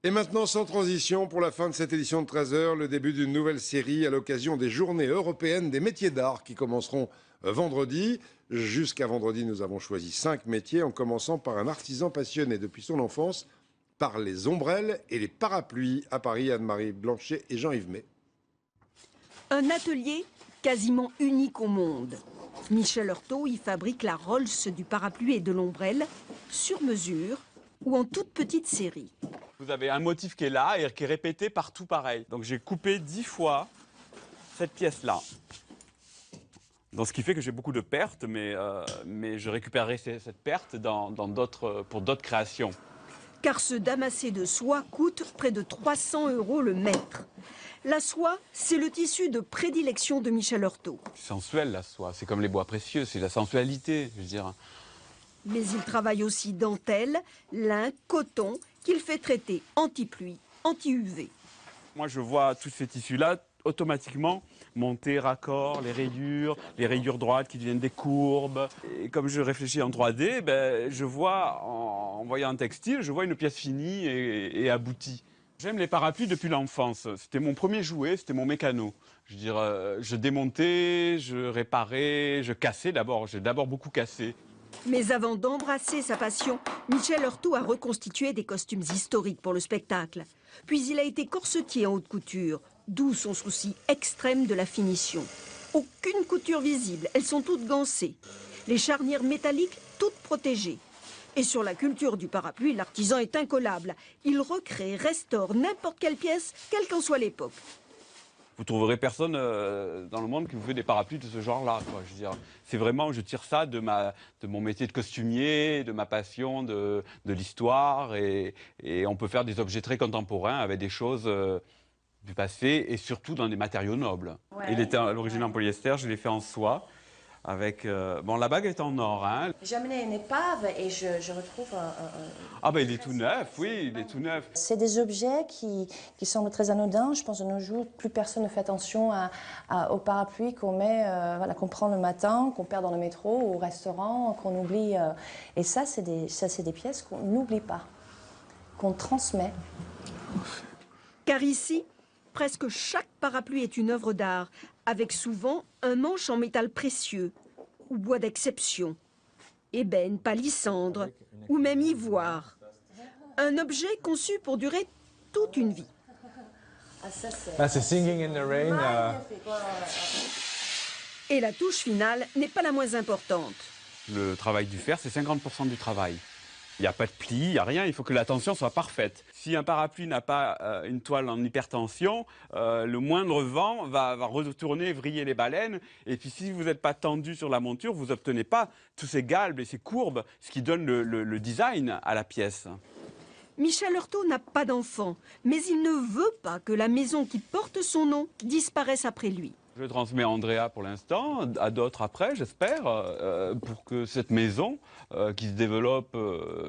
Et maintenant, sans transition, pour la fin de cette édition de 13 heures, le début d'une nouvelle série à l'occasion des Journées européennes des métiers d'art qui commenceront vendredi. Jusqu'à vendredi, nous avons choisi 5 métiers, en commençant par un artisan passionné depuis son enfance par les ombrelles et les parapluies à Paris. Anne-Marie Blanchet et Jean-Yves May. Un atelier quasiment unique au monde. Michel Heurtaud y fabrique la Rolls du parapluie et de l'ombrelle, sur mesure ou en toute petite série. Vous avez un motif qui est là et qui est répété partout pareil. Donc j'ai coupé 10 fois cette pièce-là. Donc ce qui fait que j'ai beaucoup de pertes, mais je récupérerai cette perte pour d'autres créations. Car ce damassé de soie coûte près de 300 € le mètre. La soie, c'est le tissu de prédilection de Michel Heurtaud. C'est sensuel la soie, c'est comme les bois précieux, c'est la sensualité, je veux dire. Mais il travaille aussi dentelle, lin, coton, qu'il fait traiter anti-pluie, anti-UV. Moi je vois tous ces tissus-là automatiquement monter, raccord, les rayures droites qui deviennent des courbes. Et comme je réfléchis en 3D, je vois, en voyant un textile, je vois une pièce finie et aboutie. J'aime les parapluies depuis l'enfance. C'était mon premier jouet, c'était mon mécano. Je veux dire, je démontais, je réparais, je cassais d'abord. J'ai d'abord beaucoup cassé. Mais avant d'embrasser sa passion, Michel Heurtaud a reconstitué des costumes historiques pour le spectacle. Puis il a été corsetier en haute couture, d'où son souci extrême de la finition. Aucune couture visible, elles sont toutes gancées. Les charnières métalliques, toutes protégées. Et sur la culture du parapluie, l'artisan est incollable. Il recrée, restaure n'importe quelle pièce, quelle qu'en soit l'époque. Vous trouverez personne dans le monde qui vous fait des parapluies de ce genre-là. Je veux dire, c'est vraiment, je tire ça de mon métier de costumier, de ma passion de l'histoire. Et on peut faire des objets très contemporains avec des choses du passé et surtout dans des matériaux nobles. Ouais, il était à l'origine en polyester, je l'ai fait en soie. Avec, bon, la bague est en or. Hein. J'ai amené une épave et je retrouve Ah ben il est tout neuf, oui, il est tout neuf. C'est des objets qui semblent très anodins. Je pense de nos jours, plus personne ne fait attention aux parapluies qu'on met, voilà, qu'on prend le matin, qu'on perd dans le métro, au restaurant, qu'on oublie. Et ça, c'est des pièces qu'on n'oublie pas, qu'on transmet. Car ici, presque chaque parapluie est une œuvre d'art, avec souvent un manche en métal précieux ou bois d'exception, ébène, palissandre ou même ivoire. Un objet conçu pour durer toute une vie. C'est Singing in the Rain. Et la touche finale n'est pas la moins importante. Le travail du fer, c'est 50% du travail. Il n'y a pas de pli, il n'y a rien, il faut que la tension soit parfaite. Si un parapluie n'a pas une toile en hypertension, le moindre vent va retourner, vriller les baleines. Et puis si vous n'êtes pas tendu sur la monture, vous n'obtenez pas tous ces galbes et ces courbes, ce qui donne le design à la pièce. Michel Heurtaud n'a pas d'enfant, mais il ne veut pas que la maison qui porte son nom disparaisse après lui. Je transmets à Andrea pour l'instant, à d'autres après, j'espère, pour que cette maison, qui se développe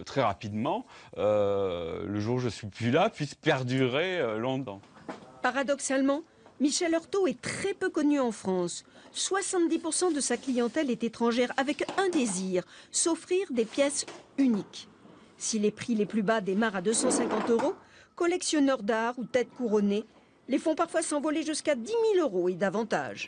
très rapidement, le jour où je ne suis plus là, puisse perdurer longtemps. Paradoxalement, Michel Heurtaud est très peu connu en France. 70% de sa clientèle est étrangère, avec un désir, s'offrir des pièces uniques. Si les prix les plus bas démarrent à 250 €, collectionneurs d'art ou têtes couronnées les font parfois s'envoler jusqu'à 10 000 € et davantage.